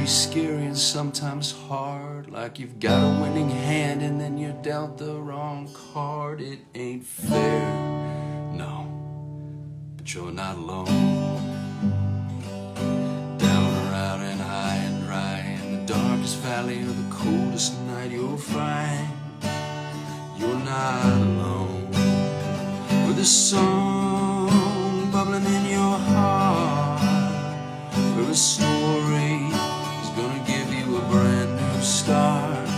scary and sometimes hard, like you've got a winning hand and then you're dealt the wrong card. It ain't fair, no, but you're not alone. Down or out and high and dry, in the darkest valley or the coldest night, you'll find you're not alone. With a song bubbling in your heart, with a story is gonna give you a brand new start.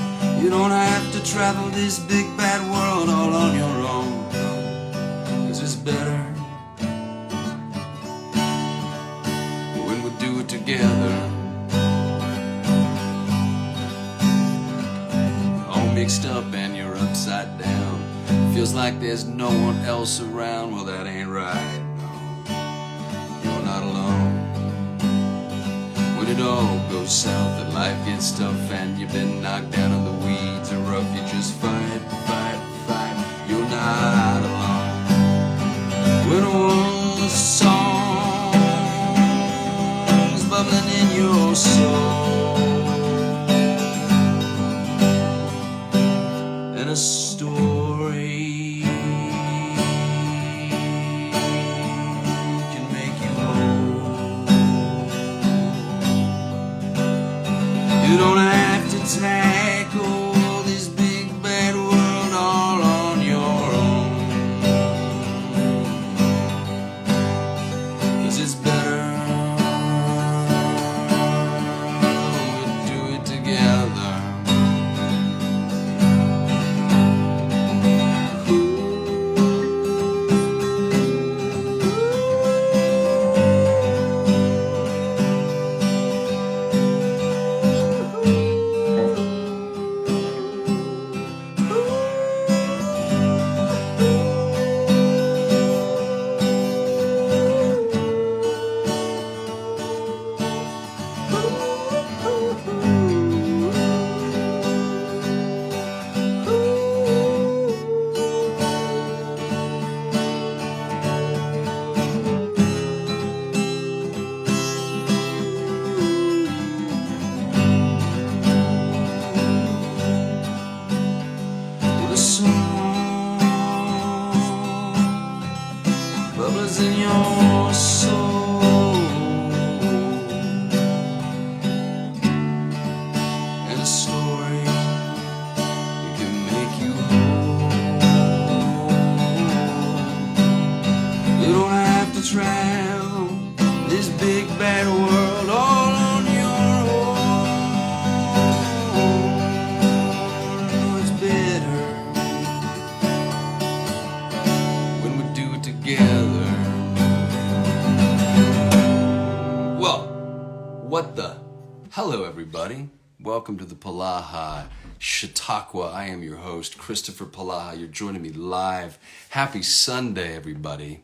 You don't have to travel this big bad world all on your own, 'cause it's better when we do it together. All mixed up and you're upside down, feels like there's no one else around. Well, that ain't right, no, you're not alone. When it all goes south and life gets tough and you've been knocked down in the weeds or rough, you just fight, fight, fight, you're not alone. When all the songs bubbling in your soul and a story can make you whole. You don't have to tackle this big bad world all on your own, 'cause it's better we do it together. Bubbles in your soul and a story that can make you whole. You don't have to travel this big bad world all on your own. No, it's better when we do it together. Well, what the? Hello, everybody. Welcome to the Polaha Chautauqua. I am your host, Kristoffer Polaha. You're joining me live. Happy Sunday, everybody.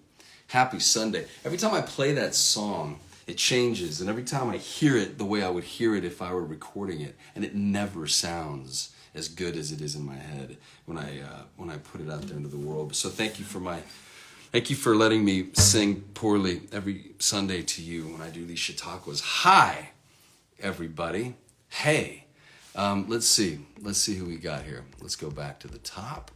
Happy Sunday. Every time I play that song, it changes. And every time I hear it the way I would hear it if I were recording it. And it never sounds as good as it is in my head when I put it out there into the world. So thank you for letting me sing poorly every Sunday to you when I do these Chautauquas. Hi, everybody. Hey. Let's see who we got here. Let's go back to the top.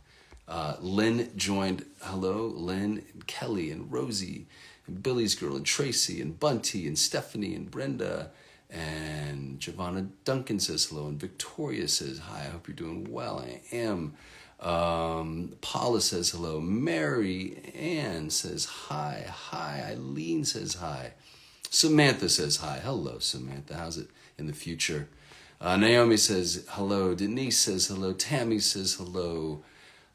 Lynn joined. Hello, Lynn, and Kelly, and Rosie, and Billy's Girl, and Tracy, and Bunty, and Stephanie, and Brenda, and Giovanna Duncan says hello, and Victoria says hi. I hope you're doing well. I am. Paula says hello. Mary Ann says hi. Hi. Eileen says hi. Samantha says hi. Hello, Samantha. How's it in the future? Naomi says hello. Denise says hello. Tammy says hello.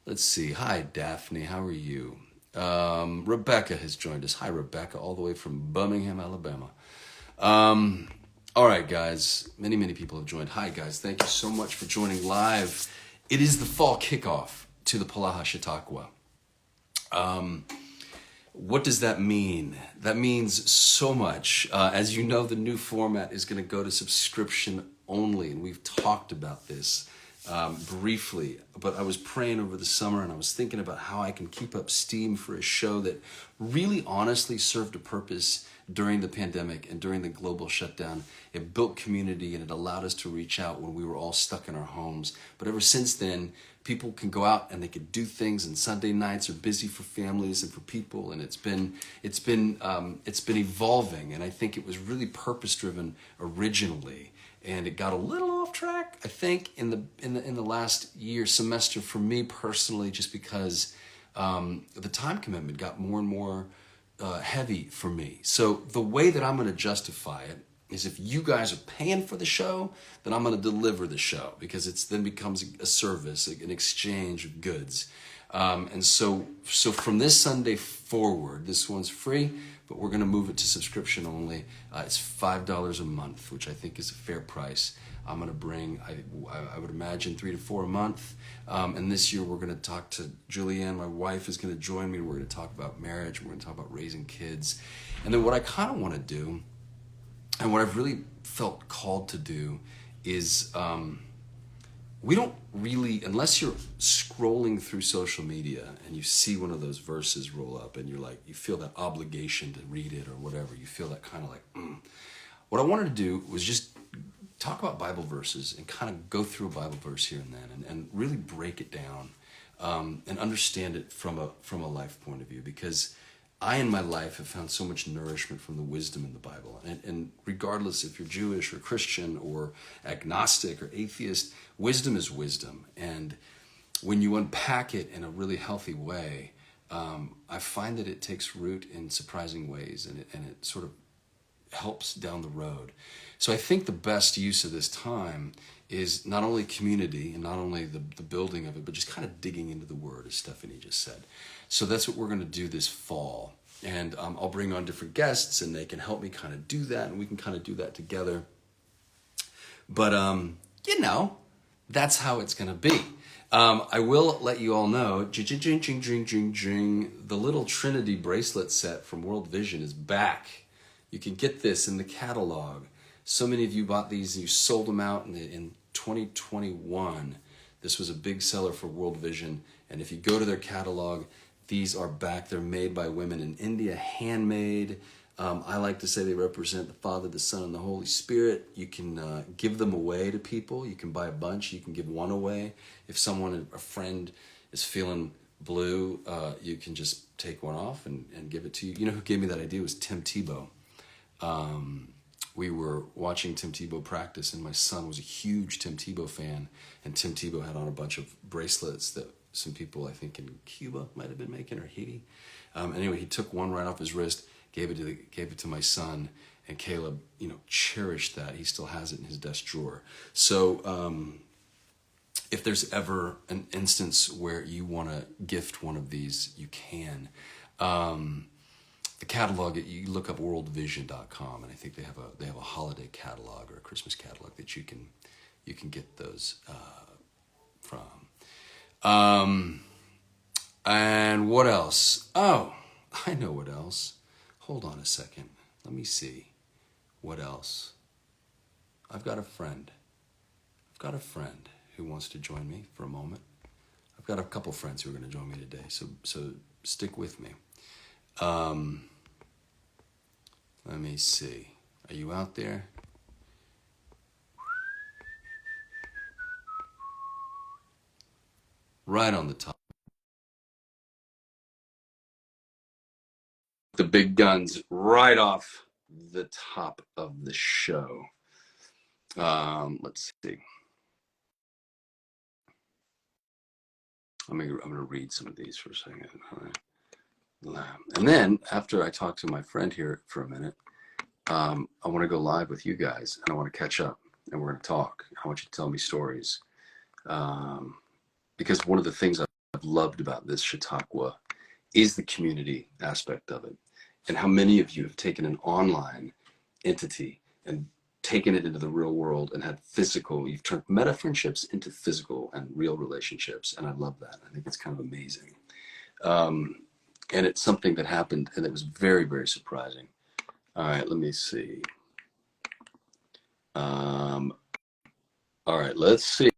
Let's see. Hi, Daphne. How are you? Rebecca has joined us. Hi, Rebecca, all the way from Birmingham, Alabama. All right, guys. Many people have joined. Hi, guys. Thank you so much for joining live. It is the fall kickoff to the Polaha Chautauqua. What does that mean? That means so much. As you know, the new format is going to go to subscription only, and we've talked about this briefly, but I was praying over the summer and I was thinking about how I can keep up steam for a show that really honestly served a purpose during the pandemic and during the global shutdown. It built community and it allowed us to reach out when we were all stuck in our homes. But ever since then, people can go out and they can do things, and Sunday nights are busy for families and for people, and it's been evolving, and I think it was really purpose driven originally, and it got a little off track, I think, in the last year semester for me personally, just because the time commitment got more and more heavy for me. So the way that I'm going to justify it is, if you guys are paying for the show, then I'm going to deliver the show, because it's then becomes a service, an exchange of goods. And so from this Sunday forward, this one's free, but we're going to move it to subscription only. It's $5 a month, which I think is a fair price. I'm going to bring, I would imagine, 3 to 4 a month. And this year we're going to talk to Julianne, my wife, is going to join me. We're going to talk about marriage. We're going to talk about raising kids. And then what I kind of want to do, and what I've really felt called to do, is we don't really, unless you're scrolling through social media and you see one of those verses roll up and you're like, you feel that obligation to read it or whatever, you feel that kind of like, What I wanted to do was just talk about Bible verses and kind of go through a Bible verse here and then, and really break it down and understand it from a life point of view, because I in my life have found so much nourishment from the wisdom in the Bible. And regardless if you're Jewish or Christian or agnostic or atheist, wisdom is wisdom. And when you unpack it in a really healthy way, I find that it takes root in surprising ways, and it sort of helps down the road. So I think the best use of this time is not only community and not only the building of it, but just kind of digging into the Word, as Stephanie just said. So that's what we're going to do this fall. And I'll bring on different guests, and they can help me kind of do that, and we can kind of do that together. But, that's how it's going to be. I will let you all know, the little Trinity bracelet set from World Vision is back. You can get this in the catalog. So many of you bought these and you sold them out in 2021. This was a big seller for World Vision. And if you go to their catalog, these are back. They're made by women in India, handmade. I like to say they represent the Father, the Son, and the Holy Spirit. You can give them away to people. You can buy a bunch. You can give one away. If a friend is feeling blue, you can just take one off and give it to you. You know who gave me that idea was Tim Tebow. We were watching Tim Tebow practice, and my son was a huge Tim Tebow fan, and Tim Tebow had on a bunch of bracelets that some people, I think in Cuba, might have been making, or Haiti. Anyway, he took one right off his wrist, gave it to my son, and Caleb, cherished that. He still has it in his desk drawer. So if there's ever an instance where you want to gift one of these, you can. The catalog, you look up worldvision.com, and I think they have a holiday catalog or a Christmas catalog that you can get those from. And what else? Oh, I know what else. Hold on a second. Let me see. What else? I've got a friend who wants to join me for a moment. I've got a couple friends who are going to join me today, so stick with me. Let me see. Are you out there? Right on the top. The big guns right off the top of the show. Let's see. I'm going to read some of these for a second. All right. And then after I talk to my friend here for a minute, I want to go live with you guys, and I want to catch up, and we're going to talk. I want you to tell me stories. Because one of the things I've loved about this Chautauqua is the community aspect of it, and how many of you have taken an online entity and taken it into the real world and had you've turned meta friendships into physical and real relationships. And I love that. I think it's kind of amazing. And it's something that happened, and it was very, very surprising. All right, let me see. All right, let's see.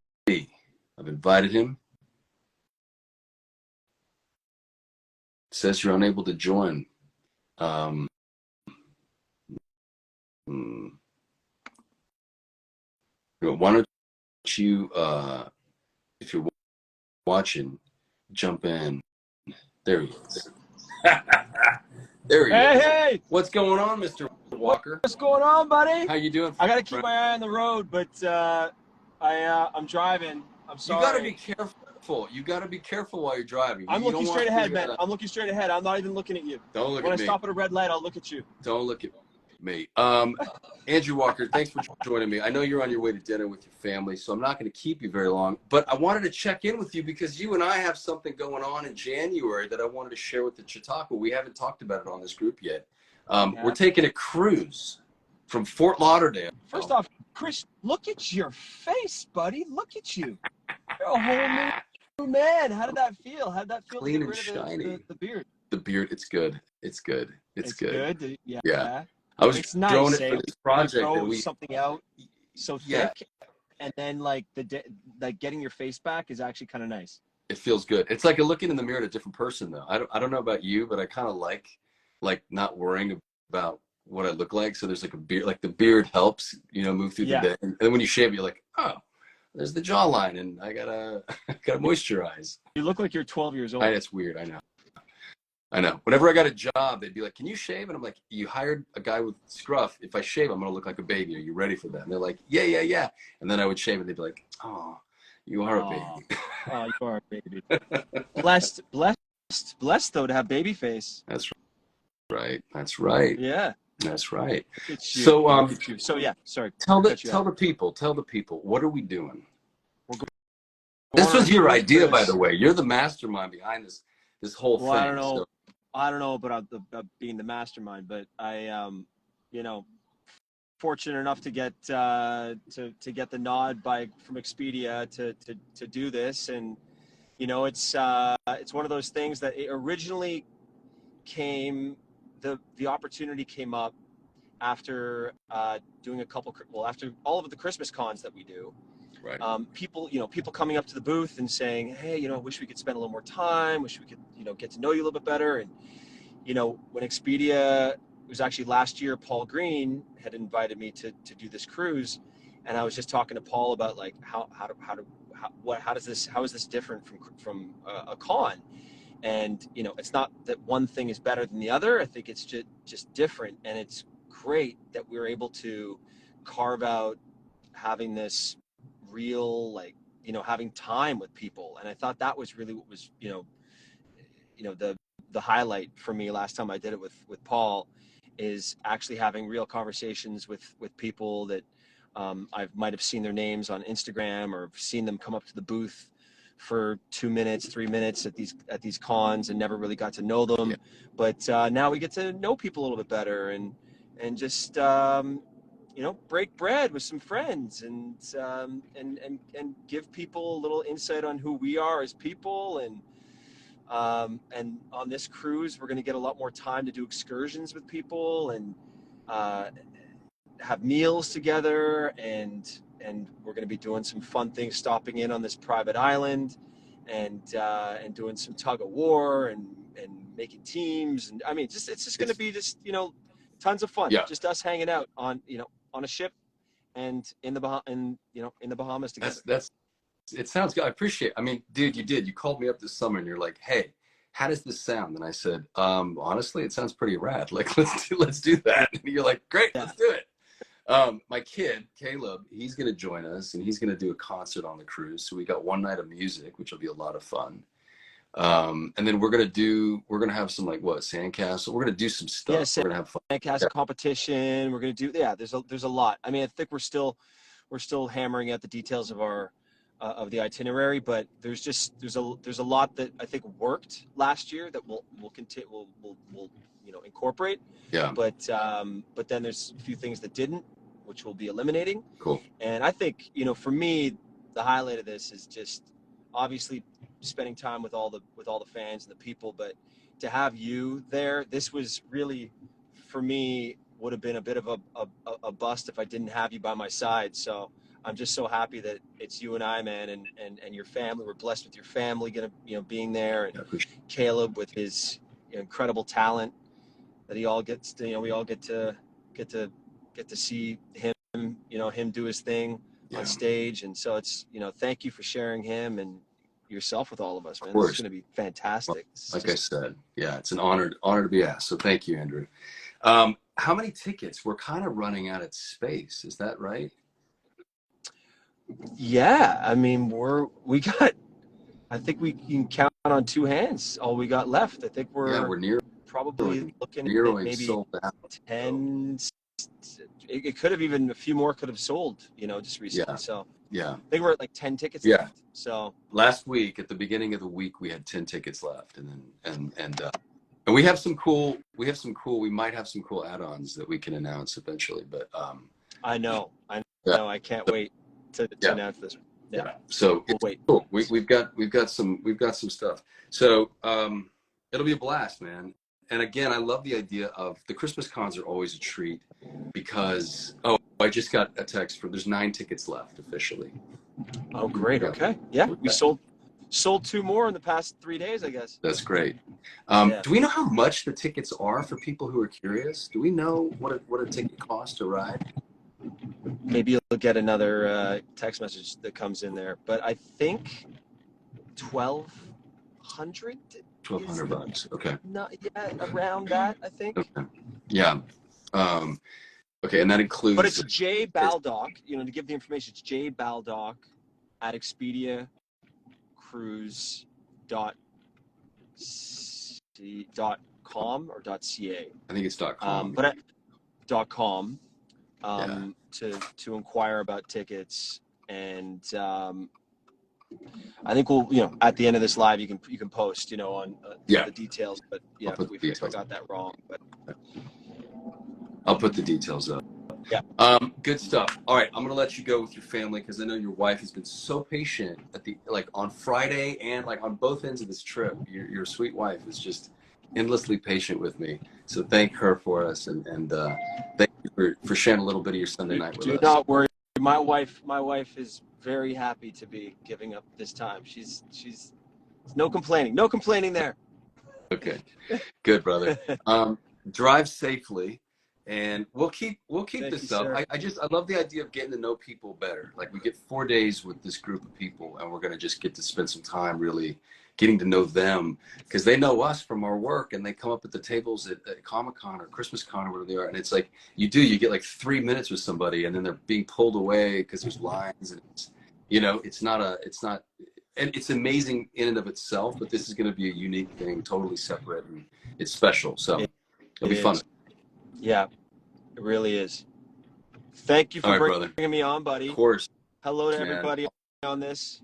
I've invited him. Says you're unable to join. Why don't you, if you're watching, jump in. There he is. There he is. Hey! What's going on, Mr. Walker? What's going on, buddy? How you doing? I gotta keep my eye on the road, but I'm driving. I'm sorry. You gotta be careful. You gotta be careful while you're driving. I'm looking straight ahead, man. I'm looking straight ahead. I'm not even looking at you. Don't look at me. When I stop at a red light, I'll look at you. Don't look at me. Andrew Walker, thanks for joining me. I know you're on your way to dinner with your family, so I'm not going to keep you very long. But I wanted to check in with you because you and I have something going on in January that I wanted to share with the Chautauqua. We haven't talked about it on this group yet. We're taking a cruise from Fort Lauderdale. First off, Chris, look at your face, buddy. Look at you. You're a whole new man. How did that feel? How did that feel? Clean and shiny. The beard. The beard, it's good. It's good. It's good. Yeah. I was nice, growing it for this project that we something out so thick, and then like getting your face back is actually kind of nice. It feels good. It's like looking in the mirror at a different person, though. I don't know about you, but I kind of like not worrying about what I look like. So there's like a beard, like the beard helps, move through the day. And then when you shave, you're like, oh, there's the jawline, and I gotta moisturize. You look like you're 12 years old. It's weird. I know. Whenever I got a job, they'd be like, can you shave? And I'm like, you hired a guy with scruff. If I shave, I'm going to look like a baby. Are you ready for that? And they're like, yeah. And then I would shave and they'd be like, oh, you are a baby. Oh, you are a baby. Blessed, though, to have baby face. That's right. That's right. Yeah. That's right. So, yeah, sorry. Tell the people, what are we doing? This was your idea, by the way. You're the mastermind behind this whole thing. I don't know about being the mastermind, but I, fortunate enough to get to get the nod from Expedia to do this, and it's one of those things that it originally came. The opportunity came up after doing after all of the Christmas cons that we do. Right. People coming up to the booth and saying, hey, wish we could spend a little more time, wish we could, get to know you a little bit better. And, when Expedia, it was actually last year, Paul Green had invited me to do this cruise. And I was just talking to Paul about like, how is this different from a con? And, it's not that one thing is better than the other. I think it's just different. And it's great that we were able to carve out having this real, having time with people. And I thought that was really what was, the highlight for me last time I did it with Paul, is actually having real conversations with people that I might have seen their names on Instagram or seen them come up to the booth for 2 minutes, 3 minutes at these cons and never really got to know them. Yeah. But now we get to know people a little bit better and just break bread with some friends and give people a little insight on who we are as people. And on this cruise, we're going to get a lot more time to do excursions with people and have meals together. And we're going to be doing some fun things, stopping in on this private island and doing some tug of war and making teams. And I mean, it's just going to be just, tons of fun. Yeah. Just us hanging out on a ship and in the Bahamas together. It sounds good. I appreciate it. I mean, dude, you called me up this summer and you're like, hey, how does this sound? And I said, honestly, it sounds pretty rad. Like, let's do that. And you're like, great, let's do it. My kid, Caleb, he's going to join us and he's going to do a concert on the cruise. So we got one night of music, which will be a lot of fun. And then we're going to have some sandcastle. We're going to do some stuff. Yeah, we're going to have fun. Sandcastle competition. We're going to do, there's a lot. I mean, I think we're still hammering out the details of of the itinerary, but there's a lot that I think worked last year that we'll incorporate. Yeah. But then there's a few things that didn't, which we'll be eliminating. Cool. And I think, for me, the highlight of this is just obviously spending time with all the fans and the people, but to have you there, this was really, for me, would have been a bit of a bust if I didn't have you by my side. So I'm just so happy that it's you and I, man, and your family. We're blessed with your family, being there, and Caleb with his incredible talent that he all gets to, we all get to see him, him do his thing on stage. And so it's, thank you for sharing him and yourself with all of us, man. This is going to be fantastic. Well, like I said, it's an honor to be asked. So thank you, Andrew. How many tickets? We're kind of running out of space. Is that right? Yeah. I mean, I think we can count on two hands all we got left. I think we're probably looking at maybe sold out. 10. It could have even a few more could have sold, just recently. So I think we're at like 10 tickets left. So last week, at the beginning of the week, we had 10 tickets left, and we have some cool. We might have some cool add-ons that we can announce eventually. But I know. I can't wait to announce this. Yeah. So we'll wait. Cool. We've got some stuff. So it'll be a blast, man. And again, I love the idea of the Christmas cons are always a treat because I just got a text there's 9 tickets left officially. Oh, great. Okay. Yeah, we sold 2 more in the past 3 days, I guess. That's great. Do we know how much the tickets are for people who are curious? Do we know what a ticket costs to ride? Maybe you'll get another text message that comes in there, but I think $1,200. $1,200. Okay. Not yet, around that, I think. Okay. Yeah. Okay, and that includes. But it's J Baldock. To give the information, it's J Baldock at ExpediaCruise.com or .ca. I think it's .com. But .com to inquire about tickets, and I think we'll at the end of this live you can post on the details, but if I got that wrong, but I'll put the details up. Yeah. Good stuff. All right, I'm gonna let you go with your family because I know your wife has been so patient on Friday and on both ends of this trip. Your sweet wife is just endlessly patient with me. So thank her for us, and thank you for sharing a little bit of your Sunday night with us. Do not worry. My wife is very happy to be giving up this time. She's no complaining there. Okay, good, brother. Drive safely, and we'll keep this up. I love the idea of getting to know people better. We get 4 days with this group of people, and we're gonna just get to spend some time really getting to know them because they know us from our work, and they come up at the tables at Comic-Con or Christmas Con or whatever they are, and it's you get 3 minutes with somebody, and then they're being pulled away because there's lines, and it's not and it's amazing in and of itself, but this is going to be a unique thing, totally separate, and it's special. So it'll be fun. Yeah, it really is. Thank you for bringing me on, buddy. Of course. Hello to everybody on this.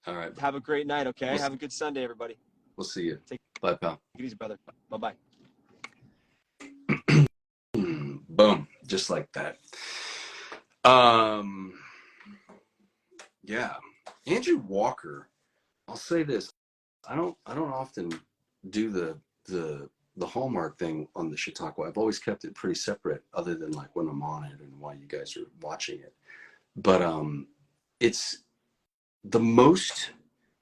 All right. Have a great night, okay? Have a good Sunday, everybody. We'll see you. Bye, pal. Take it easy, brother. Bye-bye. Boom. Just like that. Yeah. Andrew Walker, I'll say this. I don't often do the Hallmark thing on the Chautauqua. I've always kept it pretty separate other than when I'm on it and while you guys are watching it. But it's the most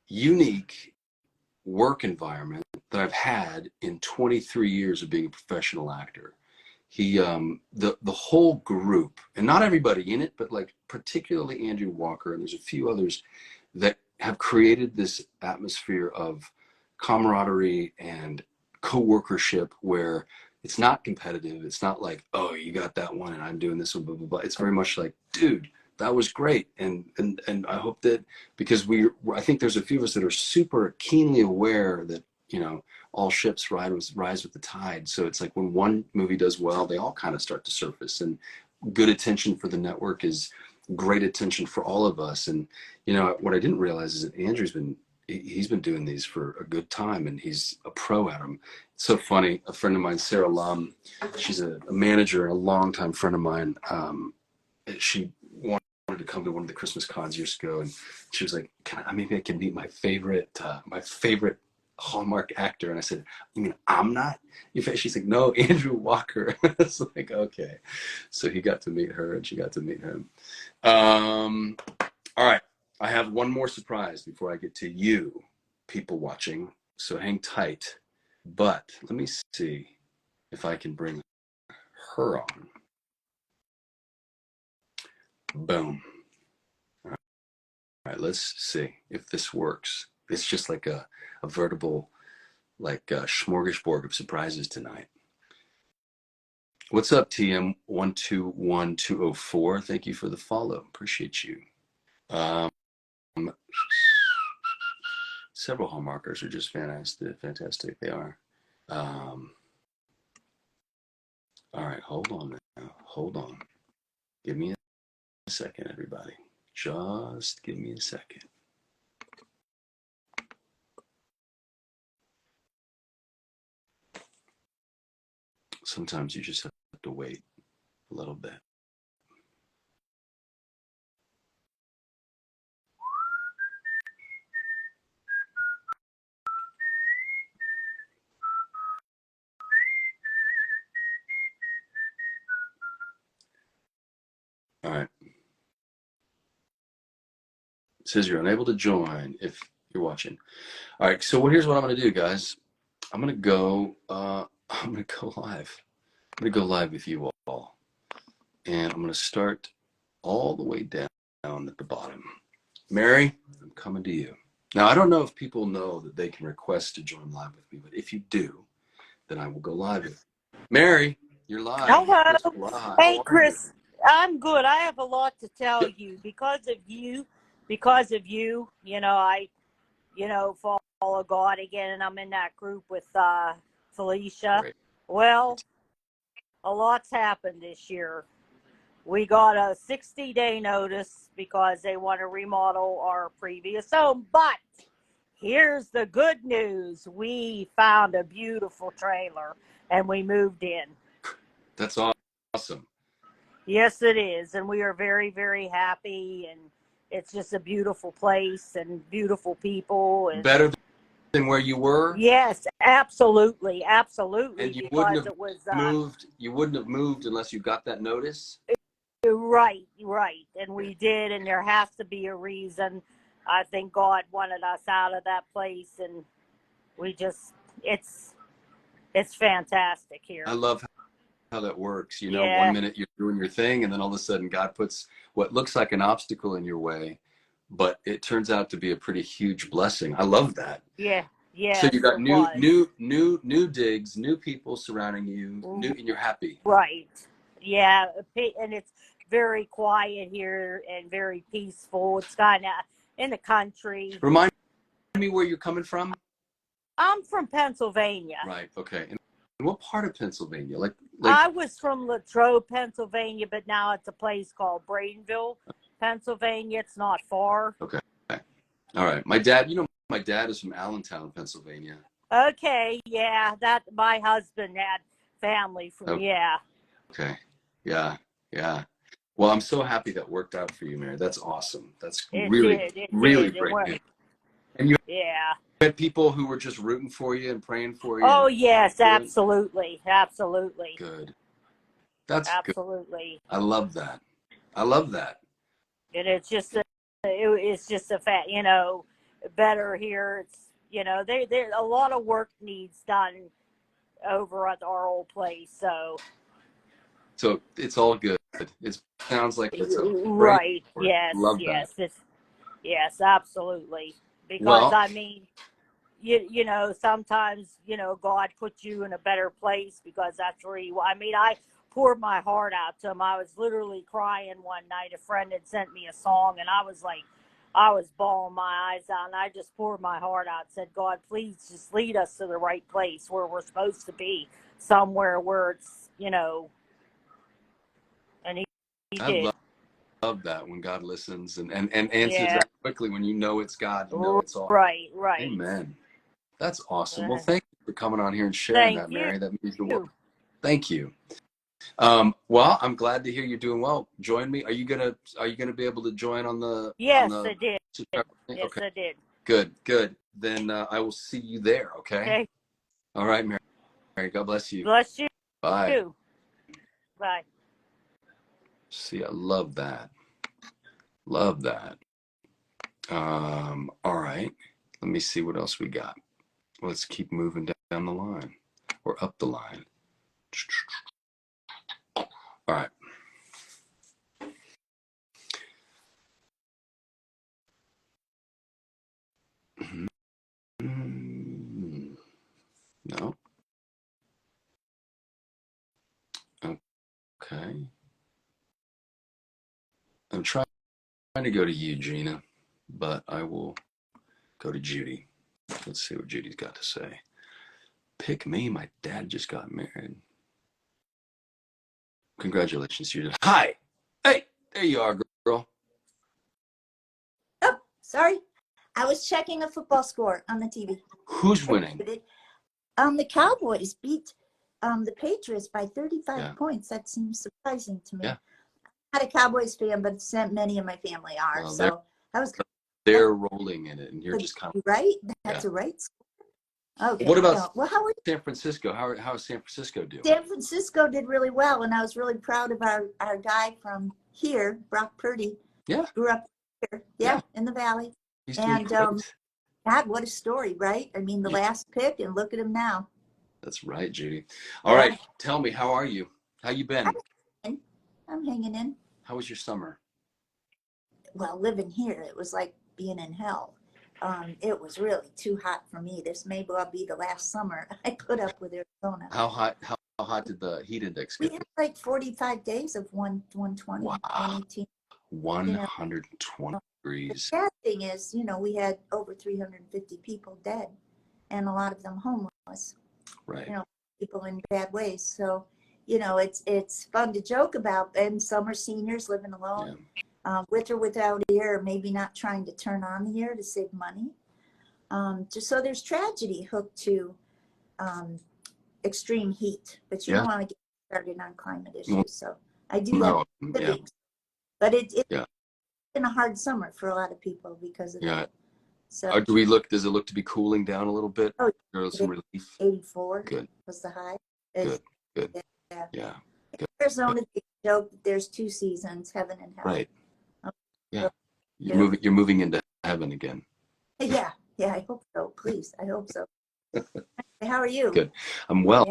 unique work environment that I've had in 23 years of being a professional actor. He the whole group, and not everybody in it, but particularly Andrew Walker, and there's a few others that have created this atmosphere of camaraderie and co-workership where it's not competitive. It's not oh, you got that one and I'm doing this one, blah, blah, blah. It's very much dude, that was great. And I hope that because I think there's a few of us that are super keenly aware that, all ships rise with the tide. So it's when one movie does well, they all kind of start to surface, and good attention for the network is great attention for all of us. And, what I didn't realize is that Andrew's been doing these for a good time, and he's a pro at them. It's so funny. A friend of mine, Sarah Lum, she's a manager and a longtime friend of mine. She wanted to come to one of the Christmas cons years ago, and she was like, maybe I can meet my favorite Hallmark actor. And I said, you mean I'm not? She's like, no, Andrew Walker. It's like, okay. So he got to meet her and she got to meet him. All right. I have one more surprise before I get to you, people watching. So hang tight. But let me see if I can bring her on. Boom. All right, let's see if this works. It's just like a veritable, like a smorgasbord of surprises tonight. What's up, TM121204? Thank you for the follow. Appreciate you. Several hallmarkers are just fantastic. Fantastic, they are. All right, hold on now. Hold on. Give me a second, everybody. Just give me a second. Sometimes you just have to wait a little bit. All right. It says you're unable to join if you're watching. All right, so here's what I'm going to do, guys. I'm going to go live. I'm going to go live with you all. And I'm going to start all the way down at the bottom. Mary, I'm coming to you. Now, I don't know if people know that they can request to join live with me, but if you do, then I will go live with you. Mary, you're live. Hello. Polaha. Hey, How are Chris. I'm good. I have a lot to tell you because of you. I follow God again, and I'm in that group with Felicia. Great. Well, a lot's happened this year. We got a 60-day notice because they want to remodel our previous home. But here's the good news. We found a beautiful trailer, and we moved in. That's awesome. Yes, it is. And we are very, very happy. And it's just a beautiful place and beautiful people. And Better than where you were? yes, absolutely. Absolutely. And you Because wouldn't have it was moved. You wouldn't have moved unless you got that notice? right. And we did. And there has to be a reason. I think God wanted us out of that place. And we just, it's fantastic here. I love how that works. You know, Yeah. one minute you're doing your thing, and then all of a sudden God puts what looks like an obstacle in your way, but it turns out to be a pretty huge blessing. I love that. Yeah. Yes, so you got it new was. new digs, new people surrounding you, and you're happy. Right. Yeah. And it's very quiet here and very peaceful. It's kind of in the country. Remind me where you're coming from. I'm from Pennsylvania. Right. Okay. And what part of Pennsylvania? Like I was from Latrobe, Pennsylvania, but now it's a place called Bradenville, Pennsylvania. It's not far. Okay. All right. My dad is from Allentown, Pennsylvania. Okay. Yeah. That my husband had family from. Okay. Yeah. Okay. Yeah. Well, I'm so happy that worked out for you, Mary. That's awesome. That's really great news. And you had people who were just rooting for you and praying for you. Oh, yes, absolutely. Good. That's absolutely good. I love that. And it's just a fact, better here. It's, there a lot of work needs done over at our old place. So it's all good. It sounds like it's a right. Great Yes. love Yes. That. Yes, absolutely. Because sometimes, God puts you in a better place because that's where I poured my heart out to him. I was literally crying one night. A friend had sent me a song and I was bawling my eyes out, and I just poured my heart out, said, God, please just lead us to the right place where we're supposed to be, somewhere where it's, and he did. Love that when God listens and answers that quickly. When you know it's God, you know it's all right. Amen. That's awesome. Well, thank you for coming on here and sharing that, Mary. That means the world. Thank you. Well, I'm glad to hear you're doing well. Join me. Are you gonna be able to join on the? Yes, I did. Okay. Yes, I did. Good. then I will see you there. Okay. Okay. All right, Mary. God bless you. Bless you. Bye. Bye. See, I love that. Love that. All right. Let me see what else we got. Let's keep moving down the line or up the line. All right. No. Okay. I'm trying to go to you, Gina, but I will go to Judy. Let's see what Judy's got to say. Pick me. My dad just got married. Congratulations, Judith. Hi. Hey, there you are, girl. Oh, sorry. I was checking a football score on the TV. Who's winning? The Cowboys beat the Patriots by 35 points. That seems surprising to me. Yeah. I'm not a Cowboys fan, but many of my family are. Well, so I was. They're rolling in it, and you're just kind of right. That's a right score. Okay. What about well, how are San Francisco? How is San Francisco doing? San Francisco did really well, and I was really proud of our guy from here, Brock Purdy. Yeah. Grew up here. Yeah. In the Valley. He's doing great. God, what a story, right? I mean, the last pick, and look at him now. That's right, Judy. All right, tell me, how are you? How you been? I'm hanging in. How was your summer? Well, living here, it was like being in hell. It was really too hot for me. This may well be the last summer I put up with Arizona. How hot did the heat index get? We had like 45 days of 120, wow. 118. 120 degrees. The bad thing is, we had over 350 people dead, and a lot of them homeless. Right. People in bad ways. So, it's fun to joke about. And some are seniors living alone, with or without air, maybe not trying to turn on the air to save money. Just so there's tragedy hooked to extreme heat, but you don't want to get started on climate issues. So I do that. But it's been a hard summer for a lot of people because of that. So does it look to be cooling down a little bit? Oh, there's some relief. 84 Good. Was the high. Good. Yeah. Good. Arizona, they joke that there's two seasons, heaven and hell. Right. Yeah. You're moving into heaven again. Yeah. I hope so. Please. I hope so. How are you? Good. I'm well.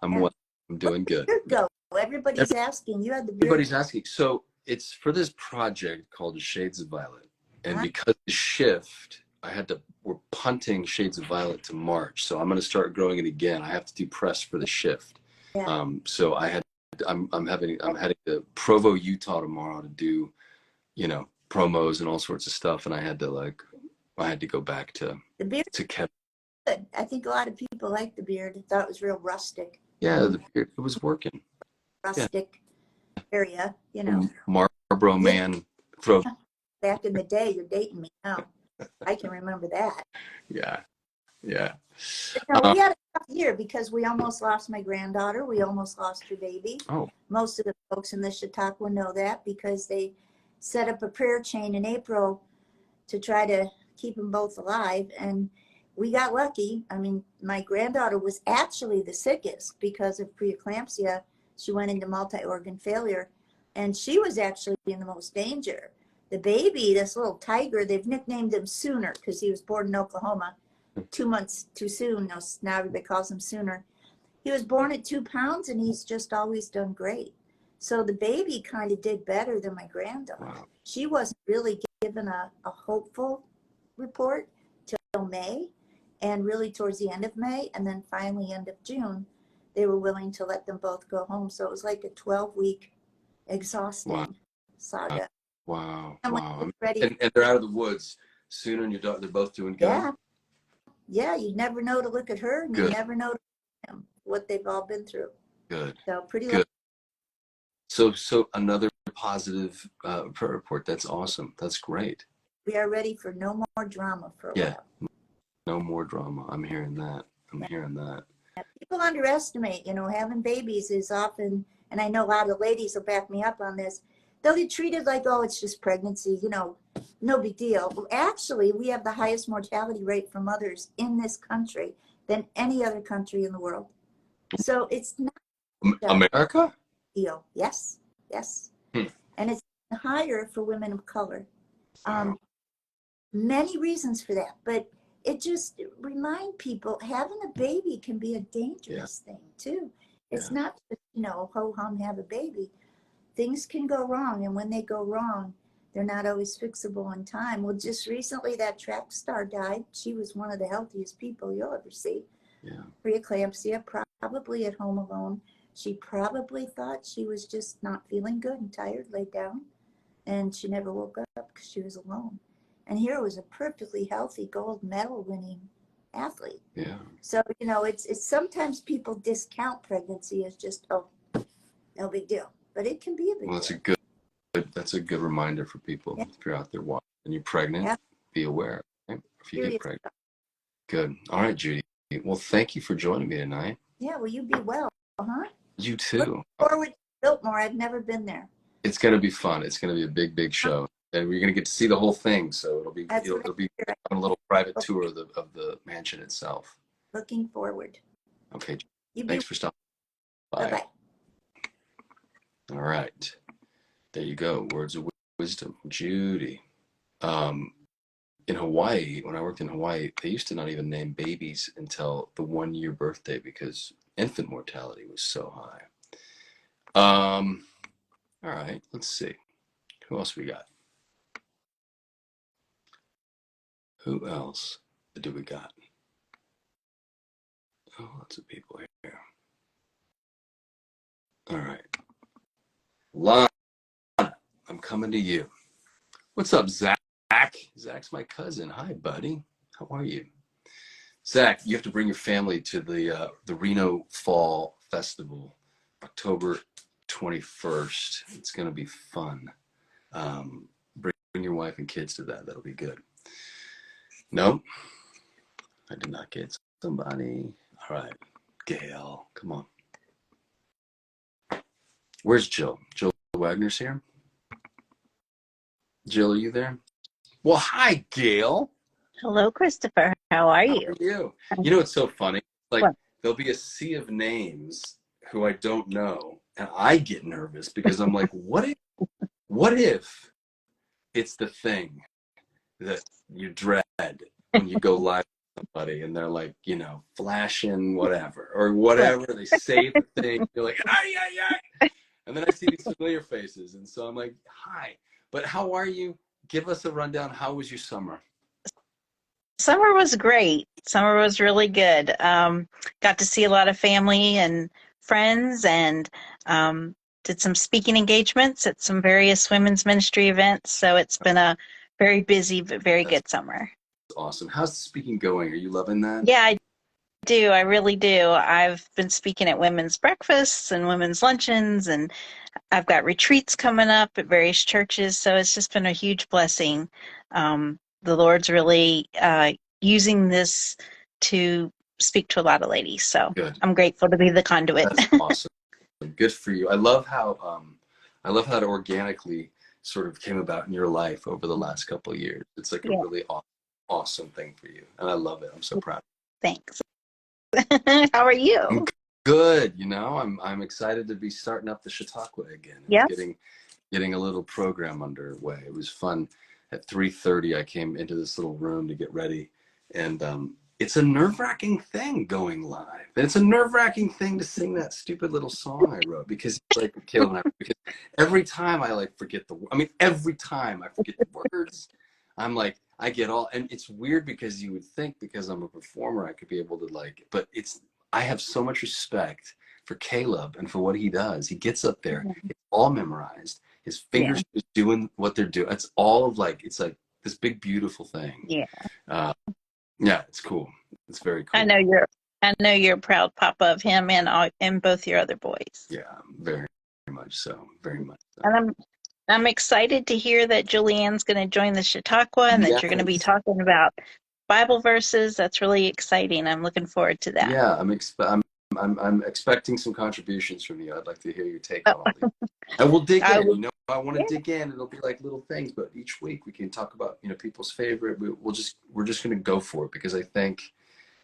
I'm well. I'm doing good. Go. Everybody's asking. You had the beard. Everybody's asking. So it's for this project called Shades of Violet. And because of the shift, we're punting Shades of Violet to March. So I'm going to start growing it again. I have to do press for the shift. Yeah. So I'm heading to Provo, Utah tomorrow to do, promos and all sorts of stuff. And I had to go back to the beard. To Kevin. I think a lot of people like the beard. I thought it was real rustic. Yeah, the beard, it was working. Rustic area, Marlboro man throw. Back in the day, you're dating me now. I can remember that. Yeah. We had a tough year because we almost lost my granddaughter. We almost lost her baby. Oh. Most of the folks in the Chautauqua know that because they set up a prayer chain in April to try to keep them both alive. And we got lucky. I mean, my granddaughter was actually the sickest because of preeclampsia. She went into multi-organ failure, and she was actually in the most danger. The baby, this little tiger, they've nicknamed him Sooner because he was born in Oklahoma 2 months too soon. Now everybody calls him Sooner. He was born at 2 pounds, and he's just always done great. So the baby kind of did better than my granddaughter. Wow. She wasn't really given a hopeful report till May, and really towards the end of May, and then finally end of June, they were willing to let them both go home. So it was like a 12-week exhausting saga. Wow. And ready. And they're out of the woods. Sooner and your daughter, they're both doing good. Yeah. You never know to look at her, and you never know to them what they've all been through. Good. So pretty good. So another positive prayer report. That's awesome. That's great. We are ready for no more drama for a while. No more drama. I'm hearing that. People underestimate, having babies is often, and I know a lot of ladies will back me up on this, they'll get treated like, oh, it's just pregnancy, no big deal. Actually, we have the highest mortality rate for mothers in this country than any other country in the world. So it's not a America? deal. Yes, yes. Hmm. And it's higher for women of color. Many reasons for that, but it just remind people having a baby can be a dangerous thing too. It's not just, ho hum, have a baby. Things can go wrong, and when they go wrong, they're not always fixable in time. Well, just recently that track star died. She was one of the healthiest people you'll ever see. Yeah. Preeclampsia, probably at home alone. She probably thought she was just not feeling good and tired, laid down, and she never woke up because she was alone. And here was a perfectly healthy gold medal winning athlete. Yeah. So, it's sometimes people discount pregnancy as just, oh, no big deal. But it can be a big deal. That's a good reminder for people. If you're out there watching and you're pregnant, be aware, right? If you get pregnant. Good. All right, Judy. Well, thank you for joining me tonight. Yeah, well, you be well, huh? You too. Look forward to Biltmore. I've never been there. It's going to be fun. It's going to be a big, big show. And we're going to get to see the whole thing. So it'll be a little private tour of the mansion itself. Looking forward. Okay. Thanks for stopping by. Bye-bye. All right. There you go. Words of wisdom. Judy. In Hawaii, when I worked in Hawaii, they used to not even name babies until the 1-year birthday because infant mortality was so high. All right. Let's see. Who else we got? Who else do we got? Oh, lots of people here. All right. Lana, I'm coming to you. What's up, Zach? Zach's my cousin. Hi, buddy. How are you? Zach, you have to bring your family to the Reno Fall Festival, October 21st. It's going to be fun. Bring your wife and kids to that. That'll be good. No, I did not get somebody. All right, Gail, come on. Where's Jill? Jill Wagner's here. Jill, are you there? Well, hi, Gail. Hello, Kristoffer. How are you? How are you? You know, it's so funny. Like, there'll be a sea of names who I don't know, and I get nervous because I'm like, what if it's the thing that you dread when you go live with somebody and they're like, flashing whatever or whatever. They say the thing. You're like, ay, ay, ay. And then I see these familiar faces. And so I'm like, hi, but how are you? Give us a rundown. How was your summer? Summer was great. Summer was really good. Got to see a lot of family and friends and did some speaking engagements at some various women's ministry events. So it's been a very busy, but very good summer. Awesome. How's the speaking going? Are you loving that? Yeah, I do. I really do. I've been speaking at women's breakfasts and women's luncheons, and I've got retreats coming up at various churches. So it's just been a huge blessing. The Lord's really using this to speak to a lot of ladies. So good. I'm grateful to be the conduit. That's awesome. Good for you. I love how it organically sort of came about in your life over the last couple of years. It's like a really awesome thing for you. And I love it. I'm so proud. Thanks. How are you? I'm good. I'm excited to be starting up the Chautauqua again. Yes. Getting a little program underway. It was fun. At 3:30, I came into this little room to get ready. And it's a nerve-wracking thing going live. And it's a nerve-wracking thing to sing that stupid little song I wrote because it's like killing me. Because every time I forget every time I forget the words, I'm like, I get all, and it's weird because you would think because I'm a performer, I could be able to but I have so much respect for Caleb and for what he does. He gets up there, it's all memorized. His fingers just doing what they're doing. It's all it's like this big, beautiful thing. Yeah. Yeah, it's cool. It's very cool. I know you're a proud papa of him and both your other boys. Yeah, very, very much so. Very much so. And I'm excited to hear that Julianne's going to join the Chautauqua and that you're going to be talking about Bible verses. That's really exciting. I'm looking forward to that. Yeah, I'm expecting some contributions from you. I'd like to hear your take on it. And we'll dig in. I want to Yeah. dig in. It'll be like little things, but each week we can talk about, you know, people's favorite. We're just going to go for it because I think